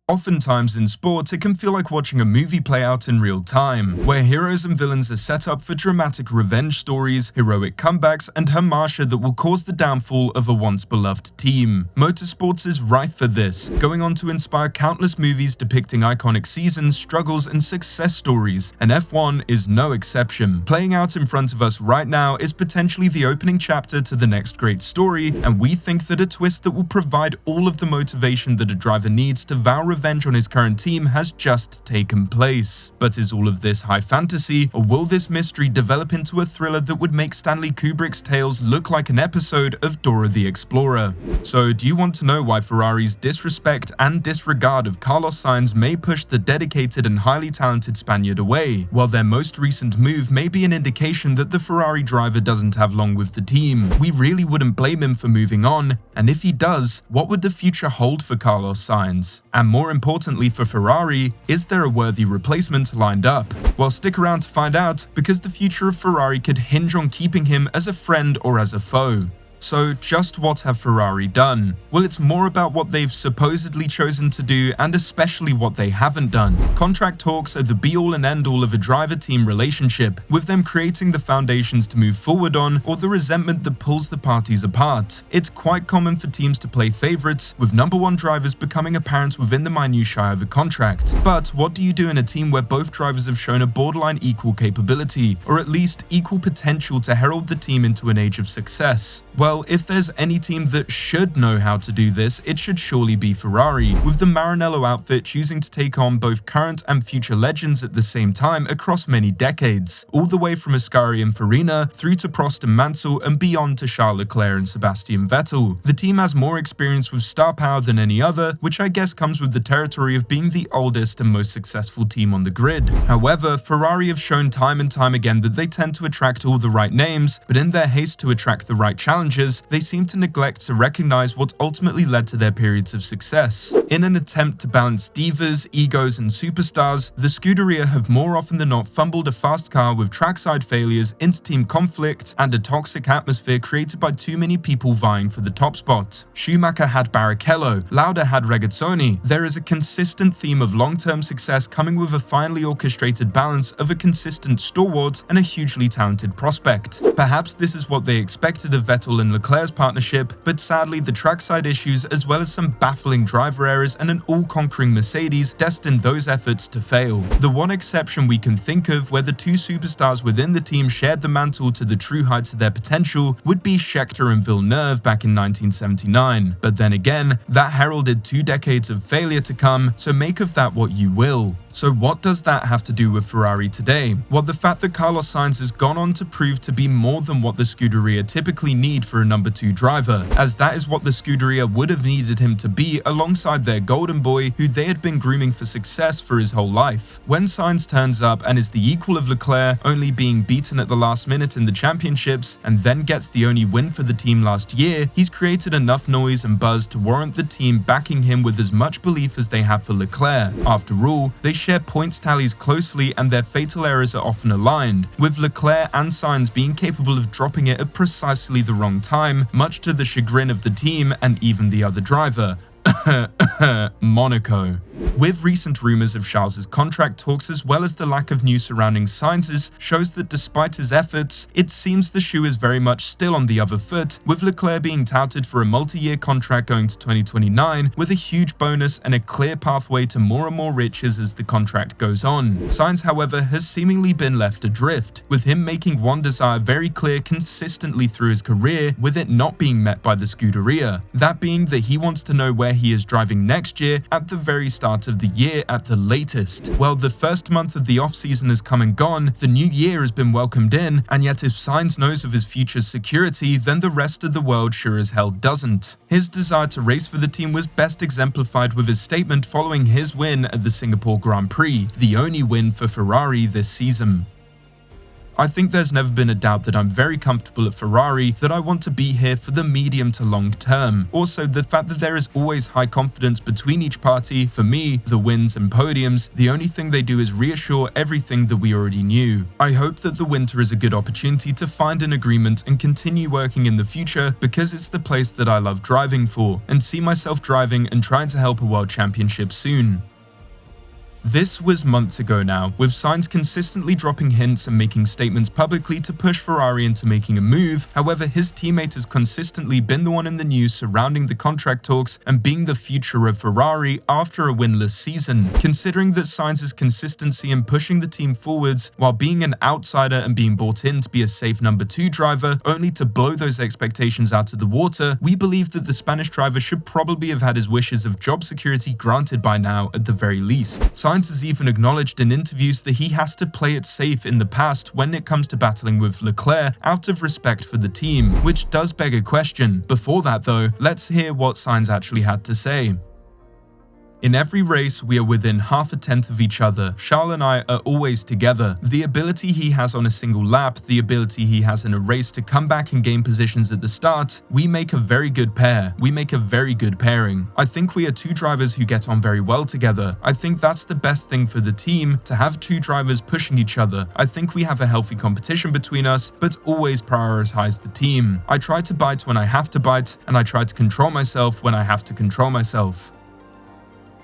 Oftentimes in sports, it can feel like watching a movie play out in real time, where heroes and villains are set up for dramatic revenge stories, heroic comebacks, and hamartia that will cause the downfall of a once-beloved team. Motorsports is rife for this, going on to inspire countless movies depicting iconic seasons, struggles, and success stories, and F1 is no exception. Playing out in front of us right now is potentially the opening chapter to the next great story, and we think that a twist that will provide all of the motivation that a driver needs to vow revenge on his current team has just taken place. But is all of this high fantasy, or will this mystery develop into a thriller that would make Stanley Kubrick's tales look like an episode of Dora the Explorer? So do you want to know why Ferrari's disrespect and disregard of Carlos Sainz may push the dedicated and highly talented Spaniard away, while their most recent move may be an indication that the Ferrari driver doesn't have long with the team? We really wouldn't blame him for moving on, and if he does, what would the future hold for Carlos Sainz? And more importantly for Ferrari, is there a worthy replacement lined up? Well, stick around to find out, because the future of Ferrari could hinge on keeping him as a friend or as a foe. So just what have Ferrari done? Well, it's more about what they've supposedly chosen to do and especially what they haven't done. Contract talks are the be-all and end-all of a driver-team relationship, with them creating the foundations to move forward on, or the resentment that pulls the parties apart. It's quite common for teams to play favorites, with number one drivers becoming apparent within the minutiae of a contract. But what do you do in a team where both drivers have shown a borderline equal capability, or at least equal potential to herald the team into an age of success? Well, if there's any team that should know how to do this, it should surely be Ferrari, with the Maranello outfit choosing to take on both current and future legends at the same time across many decades, all the way from Ascari and Farina through to Prost and Mansell and beyond to Charles Leclerc and Sebastian Vettel. The team has more experience with star power than any other, which I guess comes with the territory of being the oldest and most successful team on the grid. However, Ferrari have shown time and time again that they tend to attract all the right names, but in their haste to attract the right challengers, they seem to neglect to recognize what ultimately led to their periods of success. In an attempt to balance divas, egos, and superstars, the Scuderia have more often than not fumbled a fast car with trackside failures, inter-team conflict, and a toxic atmosphere created by too many people vying for the top spot. Schumacher had Barrichello, Lauda had Regazzoni. There is a consistent theme of long-term success coming with a finely orchestrated balance of a consistent stalwart and a hugely talented prospect. Perhaps this is what they expected of Vettel and Leclerc's partnership, but sadly the trackside issues as well as some baffling driver errors and an all-conquering Mercedes destined those efforts to fail. The one exception we can think of where the two superstars within the team shared the mantle to the true heights of their potential would be Scheckter and Villeneuve back in 1979. But then again, that heralded 2 decades of failure to come, so make of that what you will. So what does that have to do with Ferrari today? Well, the fact that Carlos Sainz has gone on to prove to be more than what the Scuderia typically need for a number 2 driver, as that is what the Scuderia would have needed him to be alongside their golden boy who they had been grooming for success for his whole life. When Sainz turns up and is the equal of Leclerc, only being beaten at the last minute in the championships, and then gets the only win for the team last year, he's created enough noise and buzz to warrant the team backing him with as much belief as they have for Leclerc. After all, they share points tallies closely and their fatal errors are often aligned, with Leclerc and Sainz being capable of dropping it at precisely the wrong time, much to the chagrin of the team and even the other driver. Monaco. With recent rumours of Charles's contract talks as well as the lack of news surrounding Sainz's shows that despite his efforts, it seems the shoe is very much still on the other foot, with Leclerc being touted for a multi-year contract going to 2029 with a huge bonus and a clear pathway to more and more riches as the contract goes on. Sainz, however, has seemingly been left adrift, with him making one desire very clear consistently through his career, with it not being met by the Scuderia. That being that he wants to know where he is driving next year at the very start of the year at the latest. Well, the first month of the off-season has come and gone, the new year has been welcomed in, and yet if Sainz knows of his future security, then the rest of the world sure as hell doesn't. His desire to race for the team was best exemplified with his statement following his win at the Singapore Grand Prix, the only win for Ferrari this season. I think there's never been a doubt that I'm very comfortable at Ferrari, that I want to be here for the medium to long term. Also, the fact that there is always high confidence between each party, for me, the wins and podiums, the only thing they do is reassure everything that we already knew. I hope that the winter is a good opportunity to find an agreement and continue working in the future, because it's the place that I love driving for, and see myself driving and trying to help a world championship soon. This was months ago now, with Sainz consistently dropping hints and making statements publicly to push Ferrari into making a move. However, his teammate has consistently been the one in the news surrounding the contract talks and being the future of Ferrari after a winless season. Considering that Sainz's consistency in pushing the team forwards while being an outsider and being brought in to be a safe number 2 driver, only to blow those expectations out of the water, we believe that the Spanish driver should probably have had his wishes of job security granted by now at the very least. Sainz has even acknowledged in interviews that he has to play it safe in the past when it comes to battling with Leclerc out of respect for the team, which does beg a question. Before that though, let's hear what Sainz actually had to say. In every race, we are within half a tenth of each other. Charles and I are always together. The ability he has on a single lap, the ability he has in a race to come back and gain positions at the start, we make a very good pair. We make a very good pairing. I think we are 2 drivers who get on very well together. I think that's the best thing for the team, to have 2 drivers pushing each other. I think we have a healthy competition between us, but always prioritize the team. I try to bite when I have to bite, and I try to control myself when I have to control myself.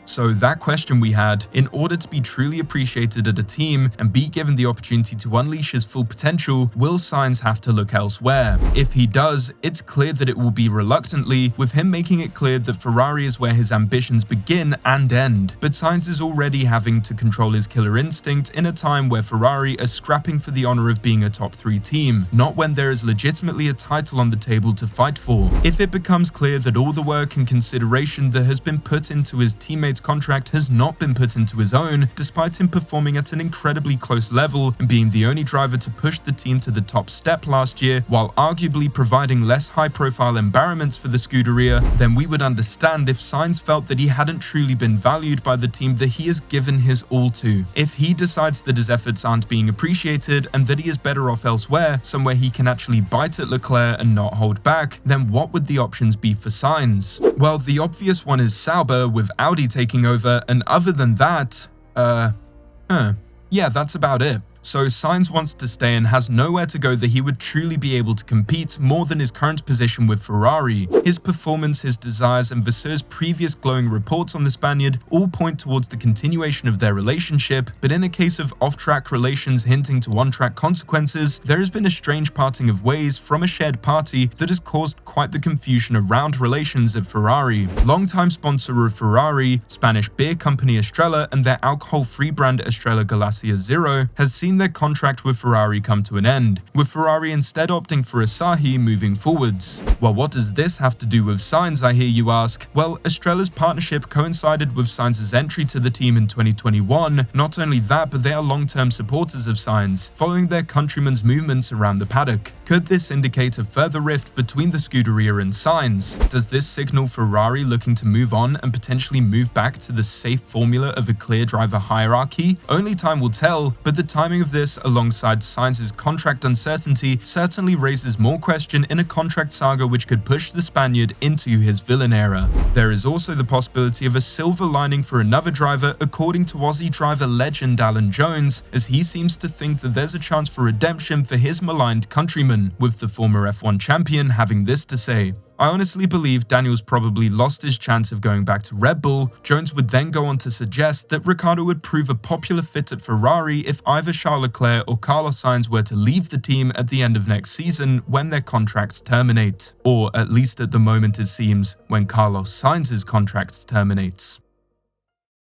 So that question we had, in order to be truly appreciated at a team and be given the opportunity to unleash his full potential, will Sainz have to look elsewhere? If he does, it's clear that it will be reluctantly, with him making it clear that Ferrari is where his ambitions begin and end. But Sainz is already having to control his killer instinct in a time where Ferrari are scrapping for the honor of being a top 3 team, not when there is legitimately a title on the table to fight for. If it becomes clear that all the work and consideration that has been put into his teammates' contract has not been put into his own, despite him performing at an incredibly close level and being the only driver to push the team to the top step last year, while arguably providing less high-profile embarrassments for the Scuderia, then we would understand if Sainz felt that he hadn't truly been valued by the team that he has given his all to. If he decides that his efforts aren't being appreciated and that he is better off elsewhere, somewhere he can actually bite at Leclerc and not hold back, then what would the options be for Sainz? Well, the obvious one is Sauber, with Audi taking over, and other than that, yeah, that's about it. So Sainz wants to stay and has nowhere to go that he would truly be able to compete more than his current position with Ferrari. His performance, his desires, and Vasseurs' previous glowing reports on the Spaniard all point towards the continuation of their relationship, but in a case of off-track relations hinting to on-track consequences, there has been a strange parting of ways from a shared party that has caused quite the confusion around relations at Ferrari. Longtime sponsor of Ferrari, Spanish beer company Estrella, and their alcohol-free brand Estrella Galicia Zero, has seen their contract with Ferrari come to an end, with Ferrari instead opting for Asahi moving forwards. Well, what does this have to do with Sainz, I hear you ask? Well, Estrella's partnership coincided with Sainz's entry to the team in 2021. Not only that, but they are long-term supporters of Sainz, following their countryman's movements around the paddock. Could this indicate a further rift between the Scuderia and Sainz? Does this signal Ferrari looking to move on and potentially move back to the safe formula of a clear driver hierarchy? Only time will tell, but the timing of this, alongside Sainz's contract uncertainty, certainly raises more question in a contract saga which could push the Spaniard into his villain era. There is also the possibility of a silver lining for another driver, according to Aussie driver legend Alan Jones, as he seems to think that there's a chance for redemption for his maligned countryman, with the former F1 champion having this to say. I honestly believe Daniel's probably lost his chance of going back to Red Bull. Jones would then go on to suggest that Ricciardo would prove a popular fit at Ferrari if either Charles Leclerc or Carlos Sainz were to leave the team at the end of next season when their contracts terminate. Or at least at the moment it seems, when Carlos Sainz's contract terminates.